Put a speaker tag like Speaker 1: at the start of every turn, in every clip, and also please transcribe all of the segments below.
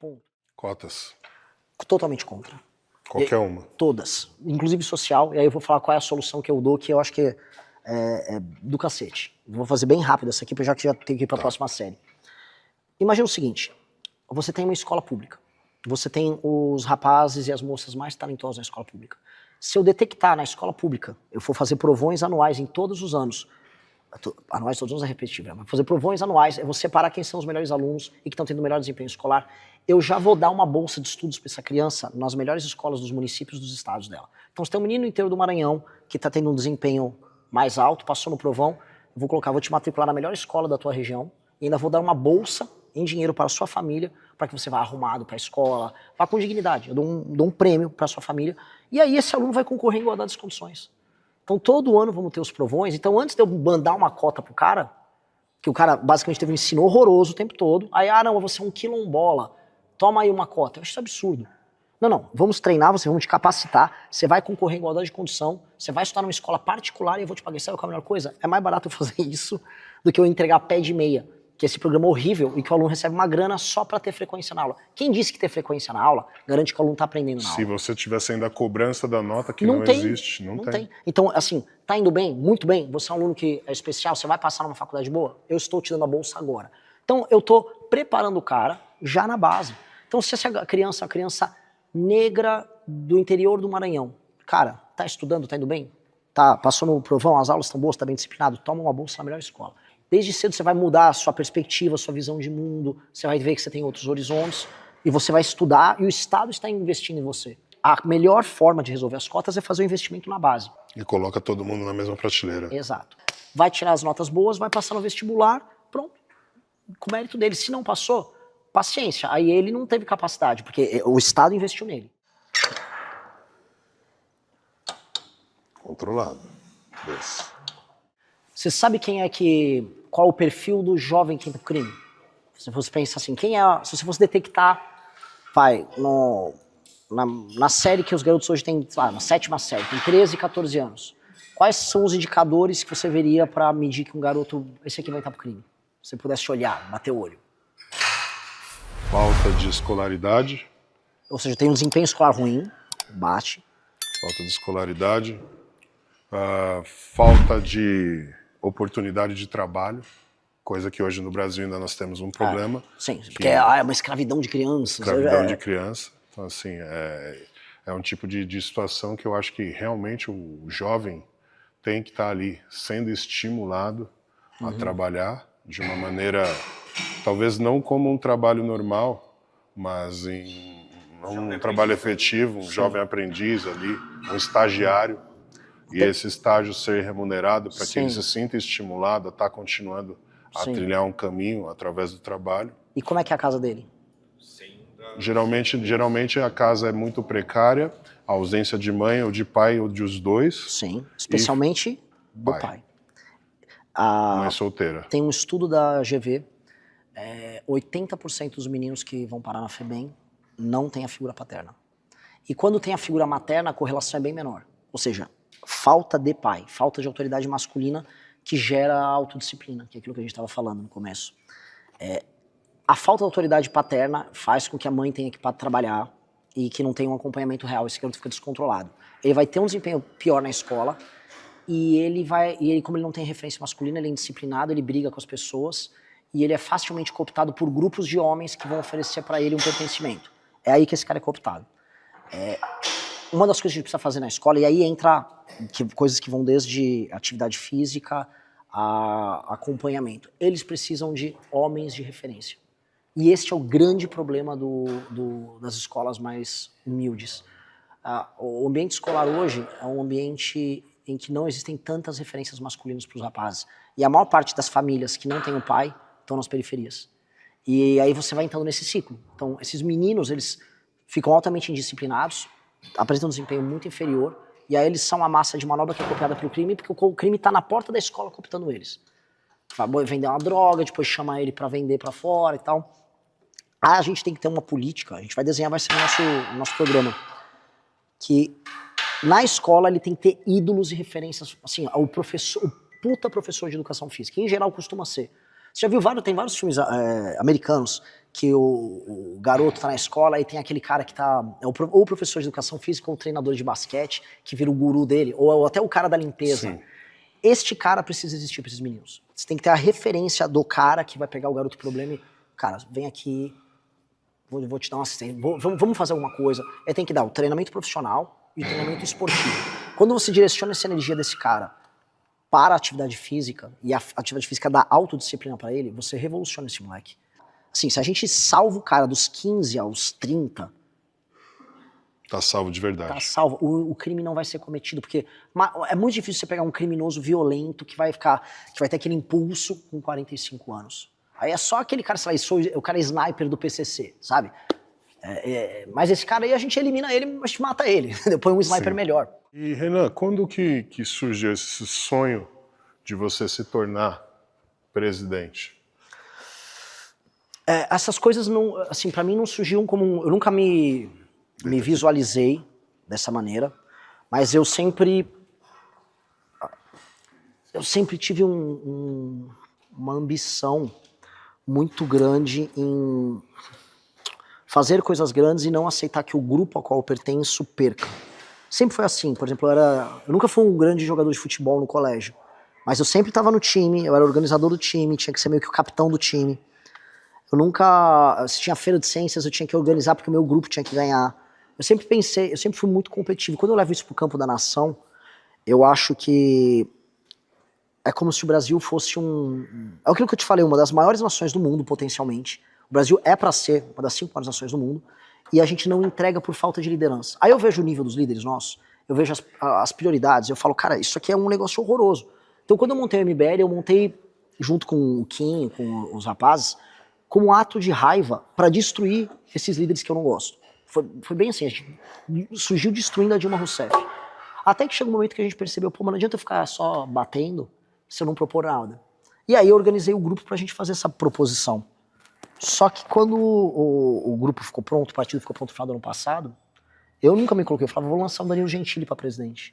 Speaker 1: Ponto.
Speaker 2: Cotas.
Speaker 1: Totalmente contra.
Speaker 2: Qualquer uma.
Speaker 1: Todas. Inclusive social. E aí eu vou falar qual é a solução que eu dou, que eu acho que é do cacete. Vou fazer bem rápido essa aqui, porque já tenho que ir para a próxima série. Imagina o seguinte. Você tem uma escola pública. Você tem os rapazes e as moças mais talentosos na escola pública. Se eu detectar na escola pública, eu for fazer provões anuais em todos os anos, anuais todos os anos é repetitivo, mas fazer provões anuais, eu vou separar quem são os melhores alunos e que estão tendo o melhor desempenho escolar, eu já vou dar uma bolsa de estudos para essa criança nas melhores escolas dos municípios dos estados dela. Então, se tem um menino inteiro do Maranhão que está tendo um desempenho mais alto, passou no provão, eu vou te matricular na melhor escola da tua região e ainda vou dar uma bolsa em dinheiro para a sua família, para que você vá arrumado para a escola, vá com dignidade. Eu dou um prêmio para a sua família, e aí esse aluno vai concorrer em igualdade de condições. Então todo ano vamos ter os provões, então antes de eu mandar uma cota pro cara, que o cara basicamente teve um ensino horroroso o tempo todo, aí, não, você é um quilombola, toma aí uma cota. Eu acho isso absurdo. Não, vamos treinar você, vamos te capacitar, você vai concorrer em igualdade de condição, você vai estudar numa escola particular e eu vou te pagar. Sabe qual é a melhor coisa? É mais barato eu fazer isso do que eu entregar pé de meia, que é esse programa horrível e que o aluno recebe uma grana só para ter frequência na aula. Quem disse que ter frequência na aula garante que o aluno está aprendendo na aula?
Speaker 2: Se você tivesse ainda a cobrança da nota, que não existe, não tem.
Speaker 1: Então, assim, tá indo bem? Muito bem. Você é um aluno que é especial, você vai passar numa faculdade boa? Eu estou te dando a bolsa agora. Então, eu estou preparando o cara já na base. Então, se essa criança é uma criança negra do interior do Maranhão, cara, tá estudando, tá indo bem? Passou no provão, as aulas estão boas, tá bem disciplinado? Toma uma bolsa na melhor escola. Desde cedo você vai mudar a sua perspectiva, a sua visão de mundo, você vai ver que você tem outros horizontes, e você vai estudar, e o Estado está investindo em você. A melhor forma de resolver as cotas é fazer o investimento na base.
Speaker 2: E coloca todo mundo na mesma prateleira.
Speaker 1: Exato. Vai tirar as notas boas, vai passar no vestibular, pronto, com o mérito dele. Se não passou, paciência. Aí ele não teve capacidade, porque o Estado investiu nele.
Speaker 2: Controlado. Desse.
Speaker 1: Você sabe qual o perfil do jovem que entra pro crime? Se você pensa assim, se você fosse detectar, na série que os garotos hoje têm, na 7ª série, tem 13, 14 anos, quais são os indicadores que você veria para medir que um garoto, esse aqui vai entrar pro crime? Se você pudesse olhar, bater o olho.
Speaker 2: Falta de escolaridade.
Speaker 1: Ou seja, tem um desempenho escolar ruim, bate.
Speaker 2: Falta de escolaridade. Falta de oportunidade de trabalho, coisa que hoje no Brasil ainda nós temos um problema.
Speaker 1: Sim, porque é uma escravidão de crianças.
Speaker 2: Escravidão de criança. Então, assim, é um tipo de situação que eu acho que realmente o jovem tem que estar ali sendo estimulado a trabalhar de uma maneira, talvez não como um trabalho normal, mas em um trabalho efetivo, um jovem aprendiz ali, um estagiário. E esse estágio ser remunerado para que ele se sinta estimulado a estar continuando a trilhar um caminho através do trabalho.
Speaker 1: E como é que é a casa dele?
Speaker 2: Geralmente a casa é muito precária, a ausência de mãe ou de pai ou dos dois.
Speaker 1: Sim, especialmente do pai.
Speaker 2: Mãe solteira.
Speaker 1: Tem um estudo da GV, 80% dos meninos que vão parar na FEBEM não tem a figura paterna. E quando tem a figura materna, a correlação é bem menor. Ou seja, falta de pai, falta de autoridade masculina que gera autodisciplina, que é aquilo que a gente estava falando no começo. A falta de autoridade paterna faz com que a mãe tenha que trabalhar e que não tenha um acompanhamento real, esse garoto fica descontrolado. Ele vai ter um desempenho pior na escola e ele, como ele não tem referência masculina, ele é indisciplinado, ele briga com as pessoas e ele é facilmente cooptado por grupos de homens que vão oferecer para ele um pertencimento. É aí que esse cara é cooptado. Uma das coisas que a gente precisa fazer na escola, e aí entra coisas que vão desde atividade física a acompanhamento. Eles precisam de homens de referência. E este é o grande problema das escolas mais humildes. O ambiente escolar hoje é um ambiente em que não existem tantas referências masculinas para os rapazes. E a maior parte das famílias que não tem o pai estão nas periferias. E aí você vai entrando nesse ciclo. Então, esses meninos, eles ficam altamente indisciplinados, apresentam um desempenho muito inferior, e aí eles são a massa de manobra que é copiada pelo crime, porque o crime está na porta da escola cooptando eles. Vai vender uma droga, depois chama ele para vender para fora e tal. A gente tem que ter uma política, a gente vai desenhar, vai ser o nosso programa, que na escola ele tem que ter ídolos e referências, assim, o puta professor de educação física, que em geral costuma ser Você já viu tem vários filmes americanos que o garoto tá na escola e tem aquele cara que tá, ou o professor de educação física ou o treinador de basquete, que vira o guru dele, ou até o cara da limpeza.
Speaker 2: Sim.
Speaker 1: Este cara precisa existir para esses meninos. Você tem que ter a referência do cara que vai pegar o garoto com problema e, cara, vem aqui, vou te dar uma assistência, vamos fazer alguma coisa. Aí tem que dar o treinamento profissional e o treinamento esportivo. Quando você direciona essa energia desse cara para a atividade física, e a atividade física dá autodisciplina para ele, você revoluciona esse moleque. Assim, se a gente salva o cara dos 15 aos 30,
Speaker 2: Tá salvo de verdade.
Speaker 1: tá salvo, o crime não vai ser cometido, porque é muito difícil você pegar um criminoso violento que vai ter aquele impulso com 45 anos. Aí é só aquele cara, sei lá, o cara sniper do PCC, sabe? Mas esse cara aí a gente elimina ele, mas mata ele, põe um sniper melhor.
Speaker 2: E Renan, quando que surgiu esse sonho de você se tornar presidente?
Speaker 1: Essas coisas não, assim, para mim não surgiam como eu nunca me visualizei dessa maneira, mas eu sempre tive uma ambição muito grande em fazer coisas grandes e não aceitar que o grupo ao qual eu pertenço perca. Sempre foi assim, por exemplo, eu nunca fui um grande jogador de futebol no colégio, mas eu sempre estava no time, eu era organizador do time, tinha que ser meio que o capitão do time. Se tinha feira de ciências, eu tinha que organizar porque o meu grupo tinha que ganhar. Eu sempre fui muito competitivo. Quando eu levo isso pro campo da nação, eu acho que é como se o Brasil fosse é aquilo que eu te falei, uma das maiores nações do mundo, potencialmente. O Brasil é para ser uma das 5 maiores nações do mundo, e a gente não entrega por falta de liderança. Aí eu vejo o nível dos líderes nossos, eu vejo as prioridades, eu falo, cara, isso aqui é um negócio horroroso. Então quando eu montei o MBL, eu montei junto com o Kim, com os rapazes, como um ato de raiva para destruir esses líderes que eu não gosto. Foi bem assim, a gente surgiu destruindo a Dilma Rousseff. Até que chega um momento que a gente percebeu, pô, mas não adianta eu ficar só batendo se eu não propor nada. E aí eu organizei o grupo pra gente fazer essa proposição. Só que quando o grupo ficou pronto, o partido ficou pronto no final do ano passado, eu nunca me coloquei, eu falava, vou lançar o Danilo Gentili pra presidente.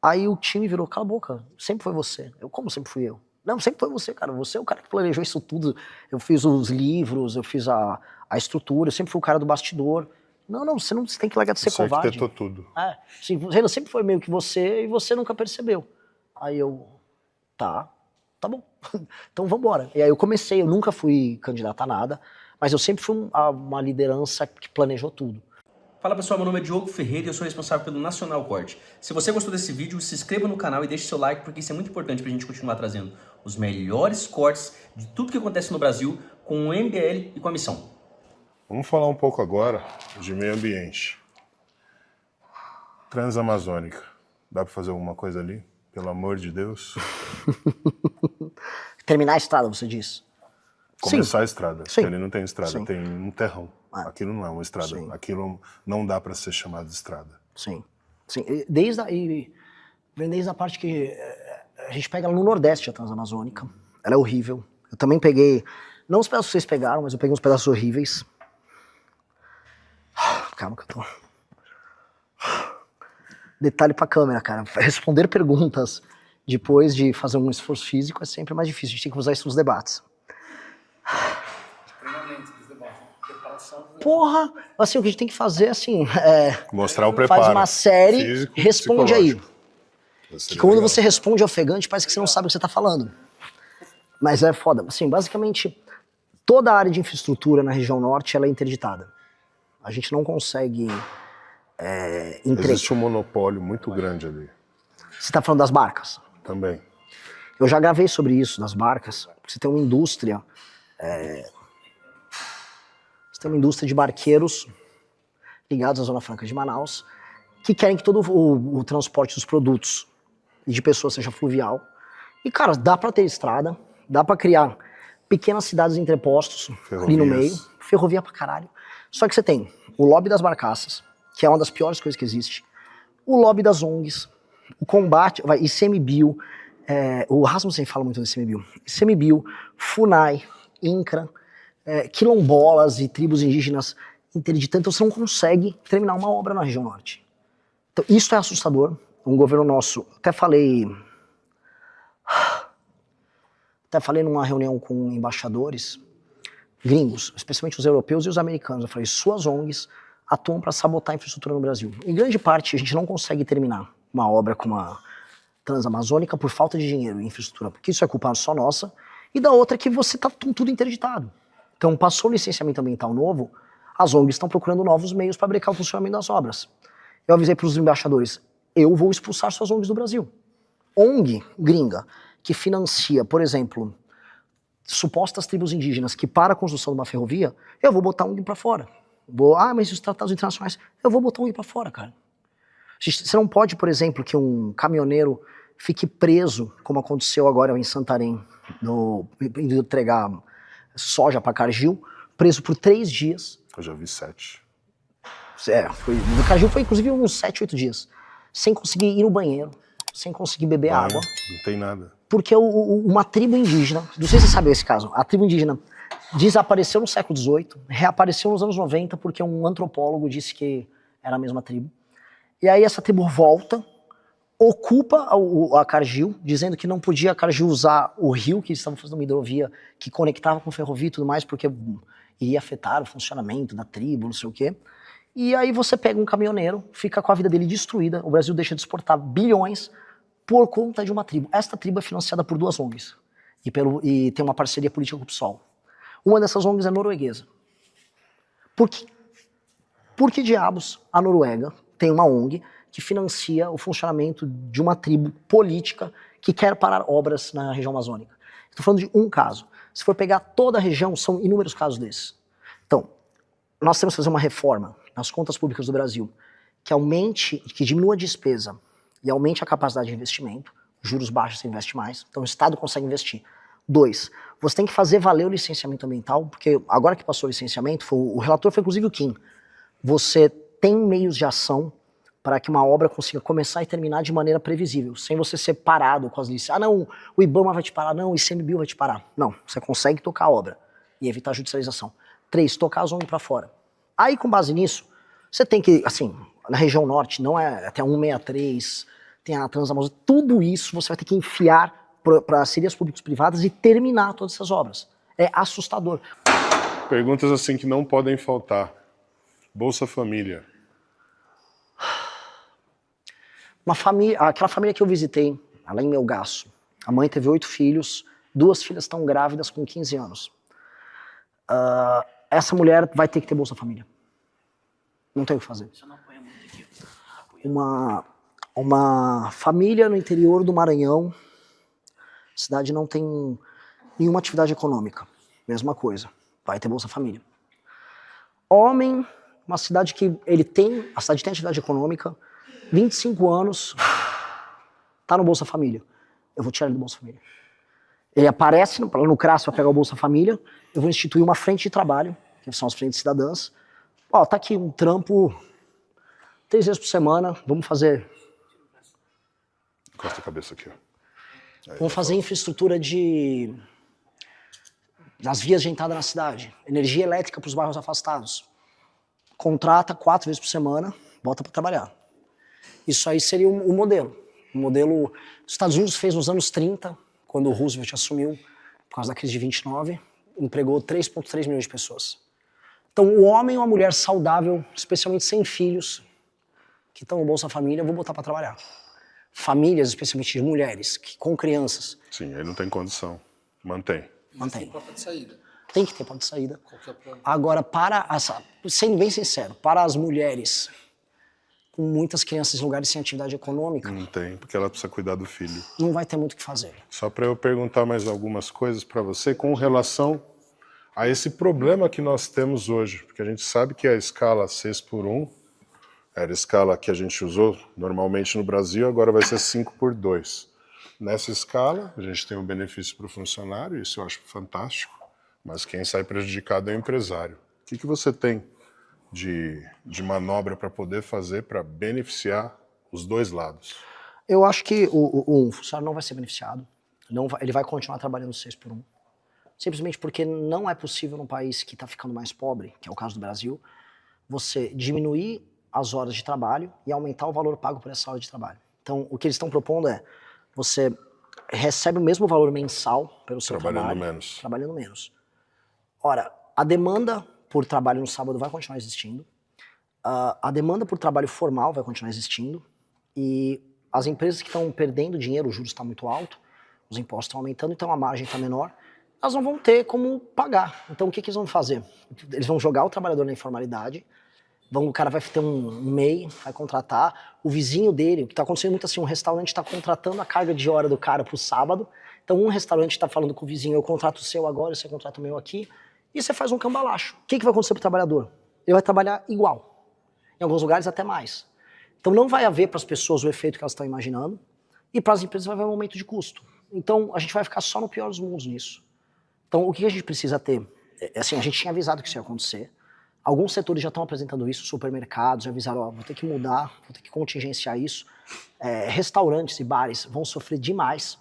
Speaker 1: Aí o time virou, cala a boca, sempre foi você. Como sempre fui eu? Não, sempre foi você, cara. Você é o cara que planejou isso tudo. Eu fiz os livros, eu fiz a estrutura, eu sempre fui o cara do bastidor. Não, você tem que largar de ser covarde.
Speaker 2: Você arquitetou tudo.
Speaker 1: Sim, Renan, sempre foi meio que você e você nunca percebeu. Aí eu, tá bom, então vambora. E aí eu nunca fui candidato a nada, mas eu sempre fui uma liderança que planejou tudo.
Speaker 3: Fala pessoal, meu nome é Diogo Ferreira e eu sou responsável pelo Nacional Corte. Se você gostou desse vídeo, se inscreva no canal e deixe seu like, porque isso é muito importante pra gente continuar trazendo os melhores cortes de tudo que acontece no Brasil com o MBL e com a missão.
Speaker 2: Vamos falar um pouco agora de meio ambiente. Transamazônica. Dá pra fazer alguma coisa ali? Pelo amor de Deus.
Speaker 1: Terminar a estrada, você diz?
Speaker 2: Começar a estrada.
Speaker 1: Sim.
Speaker 2: Porque ali não tem estrada,
Speaker 1: Sim.
Speaker 2: tem um terrão. Aquilo não é uma estrada.
Speaker 1: Sim.
Speaker 2: Aquilo não dá pra ser chamado de estrada.
Speaker 1: Sim. Vem desde a parte que a gente pega ela no Nordeste, a Transamazônica. Ela é horrível. Eu também peguei, não os pedaços que vocês pegaram, mas eu peguei uns pedaços horríveis. Calma que eu tô... Detalhe pra câmera, cara. Responder perguntas depois de fazer um esforço físico é sempre mais difícil. A gente tem que usar isso nos debates. Porra! Assim, o que a gente tem que fazer, assim...
Speaker 2: Mostrar o preparo.
Speaker 1: Faz uma série,
Speaker 2: físico,
Speaker 1: responde aí. Que quando
Speaker 2: legal.
Speaker 1: você responde ofegante, parece que você não sabe o que você tá falando. Mas é foda. Assim, basicamente, toda a área de infraestrutura na região norte, ela é interditada. A gente não consegue...
Speaker 2: Existe um monopólio muito grande ali.
Speaker 1: Você tá falando das barcas?
Speaker 2: Também.
Speaker 1: Eu já gravei sobre isso, das barcas. Você tem uma indústria... Você tem uma indústria de barqueiros ligados à Zona Franca de Manaus que querem que todo o transporte dos produtos e de pessoas seja fluvial. E, cara, dá pra ter estrada, dá pra criar pequenas cidades entrepostos ali no meio, ferrovia pra caralho. Só que você tem o lobby das barcaças, que é uma das piores coisas que existe, o lobby das ONGs, o combate, ICMBio, o Rasmussen fala muito do ICMBio, FUNAI, INCRA, quilombolas e tribos indígenas interditando, então você não consegue terminar uma obra na região norte. Então isso é assustador, um governo nosso, até falei Até falei numa reunião com embaixadores gringos, especialmente os europeus e os americanos. Eu falei, suas ONGs atuam para sabotar a infraestrutura no Brasil. Em grande parte, a gente não consegue terminar uma obra como a Transamazônica por falta de dinheiro e infraestrutura, porque isso é culpa só nossa, e da outra é que você está com tudo interditado. Então, passou o licenciamento ambiental novo, as ONGs estão procurando novos meios para brecar o funcionamento das obras. Eu avisei para os embaixadores, eu vou expulsar suas ONGs do Brasil. ONG gringa que financia, por exemplo, supostas tribos indígenas que para a construção de uma ferrovia, eu vou botar ONG para fora. Mas os tratados internacionais, eu vou botar ONG para fora, cara. Você não pode, por exemplo, que um caminhoneiro fique preso, como aconteceu agora em Santarém, indo entregar soja para Cargill, preso por 3 dias.
Speaker 2: Eu já vi 7.
Speaker 1: No Cargill foi inclusive uns 7, 8 dias. Sem conseguir ir no banheiro, sem conseguir beber água.
Speaker 2: Não tem nada.
Speaker 1: Porque uma tribo indígena, não sei se você sabe esse caso, a tribo indígena desapareceu no século XVIII, reapareceu nos anos 90 porque um antropólogo disse que era a mesma tribo. E aí essa tribo volta, ocupa a Cargill, dizendo que não podia a Cargill usar o rio, que eles estavam fazendo uma hidrovia que conectava com ferrovia e tudo mais, porque iria afetar o funcionamento da tribo, não sei o quê. E aí você pega um caminhoneiro, fica com a vida dele destruída, o Brasil deixa de exportar bilhões por conta de uma tribo. Esta tribo é financiada por 2 ONGs e tem uma parceria política com o PSOL. Uma dessas ONGs é norueguesa. Por que diabos a Noruega tem uma ONG que financia o funcionamento de uma tribo política que quer parar obras na região amazônica? Estou falando de um caso. Se for pegar toda a região, são inúmeros casos desses. Então, nós temos que fazer uma reforma nas contas públicas do Brasil que diminua a despesa e aumente a capacidade de investimento. Juros baixos você investe mais, então o Estado consegue investir. 2, você tem que fazer valer o licenciamento ambiental, porque agora que passou o licenciamento, o relator foi inclusive o Kim. Você tem meios de ação para que uma obra consiga começar e terminar de maneira previsível, sem você ser parado com as licenças. Ah, não, o IBAMA vai te parar, não, o ICMBio vai te parar. Não, você consegue tocar a obra e evitar a judicialização. 3, tocar as ONG para fora. Aí, com base nisso, você tem que, assim, na região norte, não é até 163, tem a Transamazônica, tudo isso você vai ter que enfiar para parcerias públicas-privadas e terminar todas essas obras. É assustador.
Speaker 2: Perguntas assim que não podem faltar. Bolsa Família.
Speaker 1: Aquela família que eu visitei, lá em Melgaço, a mãe teve 8 filhos, 2 filhas estão grávidas com 15 anos. Essa mulher vai ter que ter Bolsa Família. Não tem o que fazer. Uma família no interior do Maranhão, a cidade não tem nenhuma atividade econômica, mesma coisa, vai ter Bolsa Família. Homem, uma cidade que a cidade tem atividade econômica, 25 anos, tá no Bolsa Família. Eu vou tirar ele do Bolsa Família. Ele aparece no CRAS para pegar o Bolsa Família, eu vou instituir uma frente de trabalho, que são as frentes cidadãs. Ó, tá aqui um trampo 3 vezes por semana, vamos fazer...
Speaker 2: Encosta a cabeça aqui, ó.
Speaker 1: Vamos fazer infraestrutura das vias de entrada na cidade, energia elétrica para os bairros afastados. Contrata 4 vezes por semana, bota para trabalhar. Isso aí seria o modelo. O modelo os Estados Unidos fez nos anos 30, quando o Roosevelt assumiu, por causa da crise de 29, empregou 3,3 milhões de pessoas. Então, o homem ou a mulher saudável, especialmente sem filhos, que estão no Bolsa Família, eu vou botar para trabalhar. Famílias, especialmente de mulheres, com crianças.
Speaker 2: Sim, aí não tem condição. Mantém.
Speaker 1: Mantém.
Speaker 4: Tem porta de saída.
Speaker 1: Tem que ter porta de saída.
Speaker 4: Qualquer plano.
Speaker 1: Agora, sendo bem sincero, para as mulheres com muitas crianças em lugares sem atividade econômica,
Speaker 2: Não tem, porque ela precisa cuidar do filho.
Speaker 1: não vai ter muito o que fazer.
Speaker 2: Só para eu perguntar mais algumas coisas para você com relação a esse problema que nós temos hoje, porque a gente sabe que a escala 6x1 era a escala que a gente usou normalmente no Brasil, agora vai ser 5x2. Nessa escala, a gente tem um benefício para o funcionário, isso eu acho fantástico, mas quem sai prejudicado é o empresário. O que você tem de manobra para poder fazer para beneficiar os dois lados?
Speaker 1: Eu acho que o funcionário não vai ser beneficiado, ele vai continuar trabalhando 6x1, simplesmente porque não é possível num país que está ficando mais pobre, que é o caso do Brasil, você diminuir as horas de trabalho e aumentar o valor pago por essa hora de trabalho. Então, o que eles estão propondo é você recebe o mesmo valor mensal pelo seu
Speaker 2: Trabalhando
Speaker 1: trabalho.
Speaker 2: menos.
Speaker 1: Trabalhando menos. Ora, a demanda por trabalho no sábado vai continuar existindo. A demanda por trabalho formal vai continuar existindo. E as empresas que estão perdendo dinheiro, o juros está muito alto, os impostos estão aumentando, então a margem está menor, elas não vão ter como pagar. Então o que eles vão fazer? Eles vão jogar o trabalhador na informalidade, o cara vai ter um MEI, vai contratar, o vizinho dele, o que está acontecendo muito assim, um restaurante está contratando a carga de hora do cara para o sábado, então um restaurante está falando com o vizinho, eu contrato o seu agora, você contrata o meu aqui, e você faz um cambalacho. O que vai acontecer para o trabalhador? Ele vai trabalhar igual, em alguns lugares até mais. Então não vai haver para as pessoas o efeito que elas estão imaginando, e para as empresas vai haver um aumento de custo. Então a gente vai ficar só no pior dos mundos nisso. Então o que a gente precisa ter? Assim, a gente tinha avisado que isso ia acontecer. Alguns setores já estão apresentando isso, supermercados já avisaram, ó, vou ter que mudar, vou ter que contingenciar isso. Restaurantes e bares vão sofrer demais.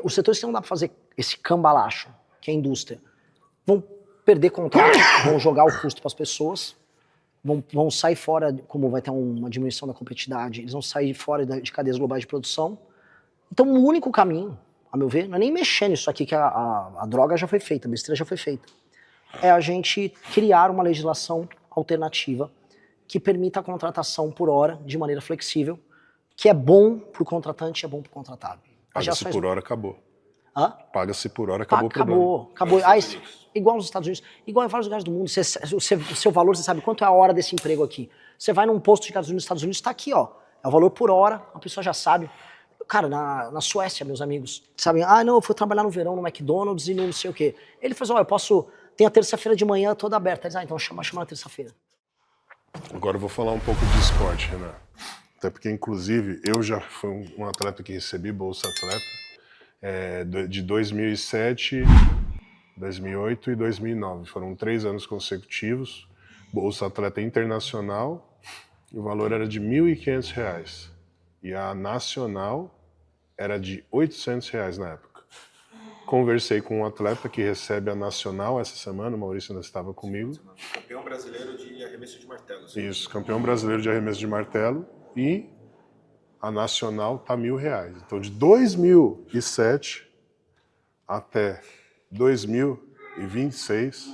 Speaker 1: Os setores que não dá para fazer esse cambalacho, que é a indústria, vão perder contrato, vão jogar o custo para as pessoas, vão sair fora, como vai ter uma diminuição da competitividade, eles vão sair fora de cadeias globais de produção. Então o único caminho, a meu ver, não é nem mexer nisso aqui, que a droga já foi feita, a besteira já foi feita. É a gente criar uma legislação alternativa que permita a contratação por hora de maneira flexível, que é bom para o contratante e é bom para o contratado.
Speaker 2: Paga-se por hora, acabou.
Speaker 1: Hã?
Speaker 2: Paga-se por hora, acabou o problema.
Speaker 1: Acabou. Igual nos Estados Unidos, igual em vários lugares do mundo. O seu valor, você sabe quanto é a hora desse emprego aqui. Você vai num posto de gasolina nos Estados Unidos, está aqui, ó. É o valor por hora, a pessoa já sabe. Cara, na Suécia, meus amigos, sabem, não, eu fui trabalhar no verão no McDonald's e não sei o quê. Ele falou, eu posso, tem a terça-feira de manhã toda aberta. Eles, então chama na terça-feira.
Speaker 2: Agora eu vou falar um pouco de esporte, Renan. Até porque, inclusive, eu já fui um atleta que recebi Bolsa Atleta de 2007, 2008 e 2009. Foram 3 anos consecutivos. Bolsa Atleta Internacional, e o valor era de R$ 1.500. E a nacional era de R$ 800 na época. Conversei com um atleta que recebe a nacional essa semana, o Maurício ainda estava comigo.
Speaker 4: Campeão brasileiro de arremesso de martelo.
Speaker 2: Isso, campeão brasileiro de arremesso de martelo, e a nacional está R$ 1.000. Então de 2007 até 2026,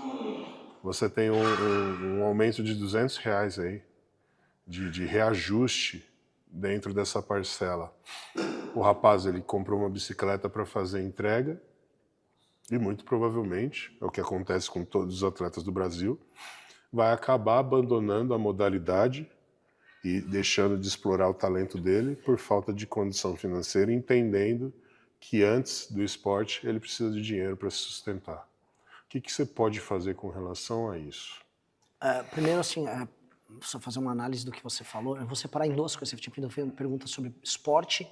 Speaker 2: você tem um aumento de R$ 200 aí, de reajuste dentro dessa parcela. O rapaz, ele comprou uma bicicleta para fazer entrega e muito provavelmente, é o que acontece com todos os atletas do Brasil, vai acabar abandonando a modalidade e deixando de explorar o talento dele por falta de condição financeira, entendendo que antes do esporte ele precisa de dinheiro para se sustentar. O que você pode fazer com relação a isso?
Speaker 1: Primeiro, assim, só fazer uma análise do que você falou, eu vou separar em 2 coisas. Você tinha feito pergunta sobre esporte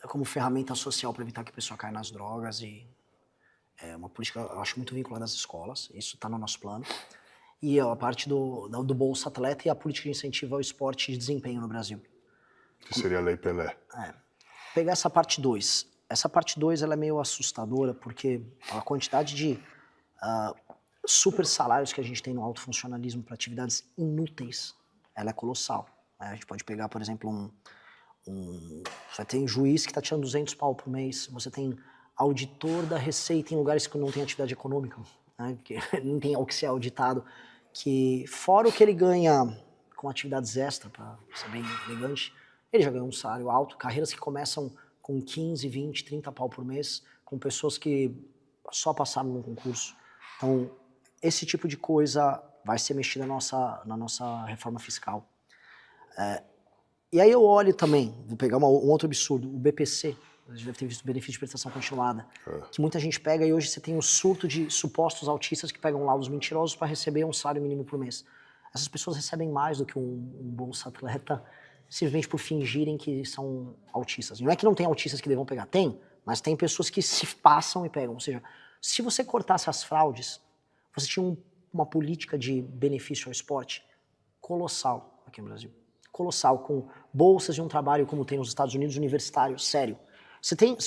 Speaker 1: como ferramenta social para evitar que a pessoa caia nas drogas, e é uma política, eu acho, muito vinculada às escolas, isso está no nosso plano. E a parte do Bolsa Atleta e a política de incentivo ao esporte de desempenho no Brasil.
Speaker 2: Que seria a Lei Pelé.
Speaker 1: Pegar essa parte 2. Essa parte 2 ela é meio assustadora, porque a quantidade de super salários que a gente tem no alto funcionalismo para atividades inúteis, ela é colossal. A gente pode pegar, por exemplo, você tem juiz que está tirando 200 pau por mês, você tem auditor da Receita em lugares que não tem atividade econômica, né, que não tem o que ser auditado, que fora o que ele ganha com atividades extra, para ser bem elegante, ele já ganhou um salário alto, carreiras que começam com 15, 20, 30 pau por mês, com pessoas que só passaram no concurso. Então, esse tipo de coisa vai ser mexida na nossa reforma fiscal. E aí eu olho também, vou pegar um outro absurdo, o BPC, a gente deve ter visto o benefício de prestação continuada, que muita gente pega, e hoje você tem um surto de supostos autistas que pegam laudos mentirosos para receber um salário mínimo por mês. Essas pessoas recebem mais do que um Bolsa Atleta, simplesmente por fingirem que são autistas. Não é que não tem autistas que devam pegar, tem, mas tem pessoas que se passam e pegam. Ou seja, se você cortasse as fraudes, você tinha uma política de benefício ao esporte colossal aqui no Brasil. Colossal, com bolsas de um trabalho como tem nos Estados Unidos, universitário, sério.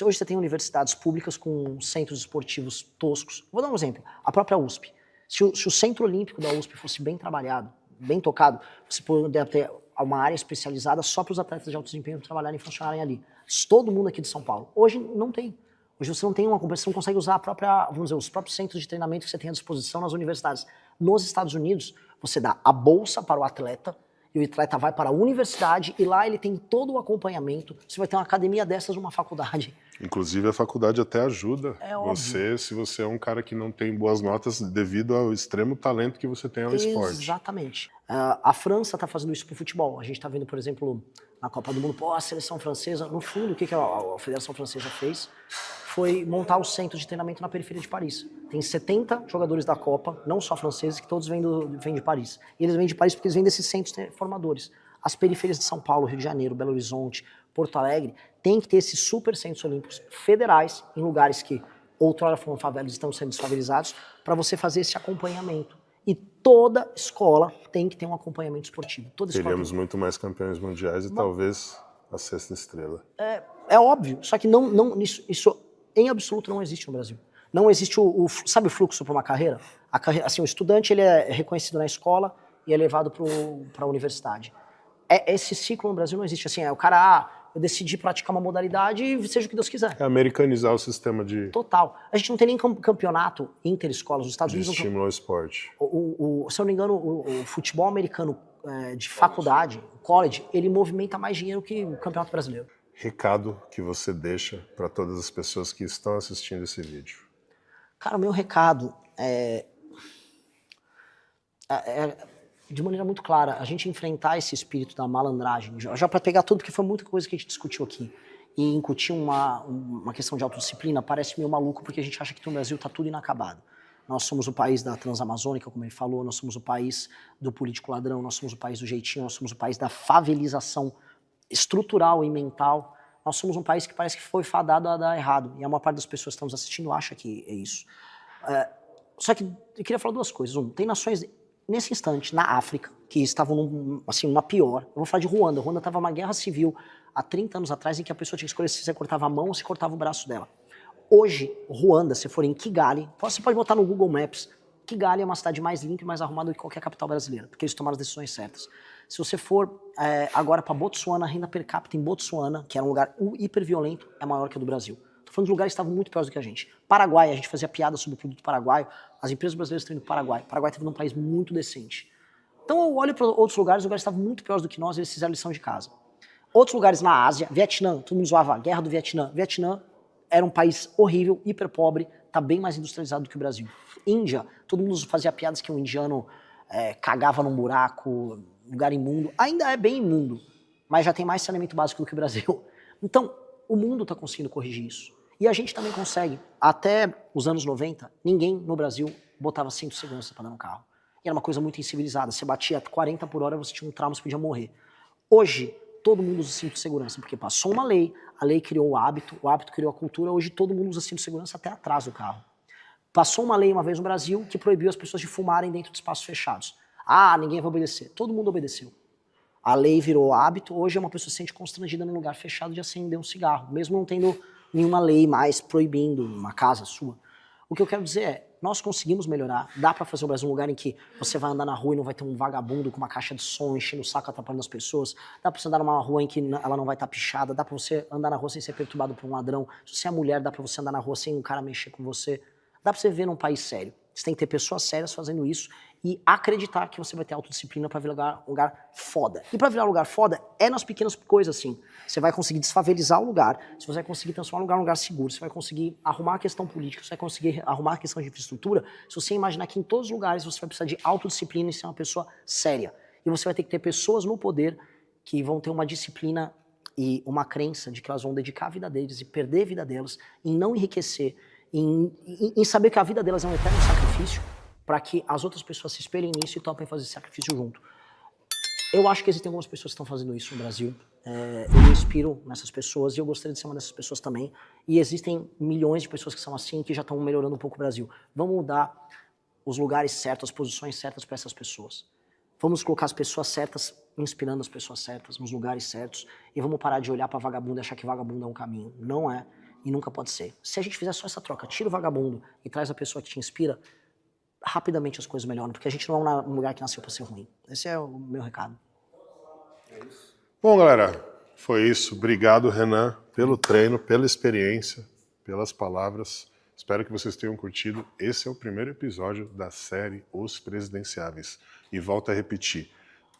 Speaker 1: Hoje você tem universidades públicas com centros esportivos toscos. Vou dar um exemplo, a própria USP. Se o Centro Olímpico da USP fosse bem trabalhado, bem tocado, você poderia ter uma área especializada só para os atletas de alto desempenho trabalharem e funcionarem ali. Todo mundo aqui de São Paulo. Hoje não tem. Hoje você não tem uma competição, não consegue usar a própria, vamos dizer, os próprios centros de treinamento que você tem à disposição nas universidades. Nos Estados Unidos, você dá a bolsa para o atleta, e o atleta vai para a universidade, e lá ele tem todo o acompanhamento. Você vai ter uma academia dessas numa faculdade.
Speaker 2: Inclusive, a faculdade até ajuda
Speaker 1: óbvio.
Speaker 2: se você é um cara que não tem boas notas devido ao extremo talento que você tem ao esporte.
Speaker 1: Exatamente. A França está fazendo isso para o futebol. A gente está vendo, por exemplo, na Copa do Mundo, a seleção francesa, no fundo, o que a Federação Francesa fez foi montar o centro de treinamento na periferia de Paris. Tem 70 jogadores da Copa, não só franceses, que todos vêm de Paris. E eles vêm de Paris porque eles vêm desses centros formadores. As periferias de São Paulo, Rio de Janeiro, Belo Horizonte, Porto Alegre, tem que ter esses super centros olímpicos federais, em lugares que outrora foram favelas e estão sendo desfavelizados, para você fazer esse acompanhamento. E toda escola tem que ter um acompanhamento esportivo.
Speaker 2: Teríamos muito mais campeões mundiais e talvez a sexta estrela.
Speaker 1: É óbvio, só que isso em absoluto não existe no Brasil. Não existe sabe o fluxo para uma carreira? Assim, o estudante ele é reconhecido na escola e é levado para a universidade. Esse ciclo no Brasil não existe. Assim, o cara, eu decidi praticar uma modalidade e seja o que Deus quiser.
Speaker 2: É americanizar o sistema de...
Speaker 1: Total. A gente não tem nem campeonato interescolas. Os Estados Unidos...
Speaker 2: De estímulo ao esporte.
Speaker 1: Se eu não me engano, o futebol americano de faculdade, o college, ele movimenta mais dinheiro que o campeonato brasileiro.
Speaker 2: Recado que você deixa para todas as pessoas que estão assistindo esse vídeo?
Speaker 1: Cara, o meu recado de maneira muito clara, a gente enfrentar esse espírito da malandragem, já para pegar tudo, porque foi muita coisa que a gente discutiu aqui, e incutir uma questão de autodisciplina, parece meio maluco, porque a gente acha que no Brasil está tudo inacabado. Nós somos o país da Transamazônica, como ele falou, nós somos o país do político ladrão, nós somos o país do jeitinho, nós somos o país da favelização estrutural e mental. Nós somos um país que parece que foi fadado a dar errado, e a maior parte das pessoas que estão nos assistindo acha que é isso. Só que eu queria falar duas coisas. Tem nações, nesse instante, na África, que estavam assim, numa pior. Eu vou falar de Ruanda. Ruanda estava numa guerra civil há 30 anos atrás, em que a pessoa tinha que escolher se você cortava a mão ou se cortava o braço dela. Hoje, Ruanda, se for em Kigali, você pode botar no Google Maps, Kigali é uma cidade mais limpa e mais arrumada do que qualquer capital brasileira, porque eles tomaram as decisões certas. Se você for agora para Botsuana, a renda per capita em Botsuana, que era um lugar hiperviolento, é maior que a do Brasil. Estou falando de lugares que estavam muito piores do que a gente. Paraguai, a gente fazia piada sobre o produto paraguaio, as empresas brasileiras estão indo para o Paraguai. O Paraguai estava num país muito decente. Então eu olho para outros lugares, os lugares estavam muito piores do que nós, eles fizeram lição de casa. Outros lugares na Ásia, Vietnã, todo mundo zoava a guerra do Vietnã. Vietnã era um país horrível, hiper pobre, está bem mais industrializado do que o Brasil. Índia, todo mundo fazia piadas que o indiano cagava num buraco, lugar imundo. Ainda é bem imundo, mas já tem mais saneamento básico do que o Brasil. Então, o mundo está conseguindo corrigir isso. E a gente também consegue. Até os anos 90, ninguém no Brasil botava cinto de segurança para dar no carro. E era uma coisa muito incivilizada. Você batia 40 por hora, você tinha um trauma, você podia morrer. Hoje, todo mundo usa cinto de segurança, porque passou uma lei, a lei criou o hábito criou a cultura, hoje todo mundo usa cinto de segurança até atrás do carro. Passou uma lei uma vez no Brasil que proibiu as pessoas de fumarem dentro de espaços fechados. Ninguém vai obedecer. Todo mundo obedeceu. A lei virou hábito, hoje uma pessoa se sente constrangida num lugar fechado de acender um cigarro, mesmo não tendo nenhuma lei mais proibindo uma casa sua. O que eu quero dizer é, nós conseguimos melhorar, dá pra fazer o Brasil um lugar em que você vai andar na rua e não vai ter um vagabundo com uma caixa de som enchendo o saco, atrapalhando as pessoas, dá pra você andar numa rua em que ela não vai estar pichada, dá pra você andar na rua sem ser perturbado por um ladrão, se você é mulher, dá pra você andar na rua sem um cara mexer com você, dá pra você viver num país sério. Você tem que ter pessoas sérias fazendo isso e acreditar que você vai ter autodisciplina pra virar um lugar foda. E pra virar um lugar foda é nas pequenas coisas, assim. Você vai conseguir desfavelizar o lugar, você vai conseguir transformar o lugar num lugar seguro, você vai conseguir arrumar a questão política, você vai conseguir arrumar a questão de infraestrutura, se você imaginar que em todos os lugares você vai precisar de autodisciplina e ser uma pessoa séria. E você vai ter que ter pessoas no poder que vão ter uma disciplina e uma crença de que elas vão dedicar a vida deles e perder a vida delas, em não enriquecer, em saber que a vida delas é um eterno sacrifício, para que as outras pessoas se espelhem nisso e topem fazer esse sacrifício junto. Eu acho que existem algumas pessoas que estão fazendo isso no Brasil. Eu me inspiro nessas pessoas e eu gostaria de ser uma dessas pessoas também. E existem milhões de pessoas que são assim e que já estão melhorando um pouco o Brasil. Vamos dar os lugares certos, as posições certas para essas pessoas. Vamos colocar as pessoas certas, inspirando as pessoas certas, nos lugares certos. E vamos parar de olhar para vagabundo e achar que vagabundo é um caminho. Não é e nunca pode ser. Se a gente fizer só essa troca, tira o vagabundo e traz a pessoa que te inspira, rapidamente as coisas melhoram, porque a gente não é um lugar que nasceu para ser ruim. Esse é o meu recado.
Speaker 2: Bom, galera, Foi isso. Obrigado, Renan, pelo treino, pela experiência, pelas palavras. Espero que vocês tenham curtido. Esse é o primeiro episódio da série Os Presidenciáveis. E volto a repetir,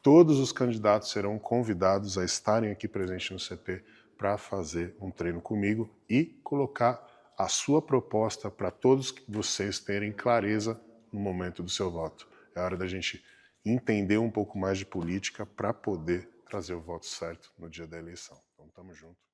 Speaker 2: todos os candidatos serão convidados a estarem aqui presentes no CT para fazer um treino comigo e colocar a sua proposta para todos vocês terem clareza no momento do seu voto. É hora da gente entender um pouco mais de política para poder trazer o voto certo no dia da eleição. Então, tamo junto.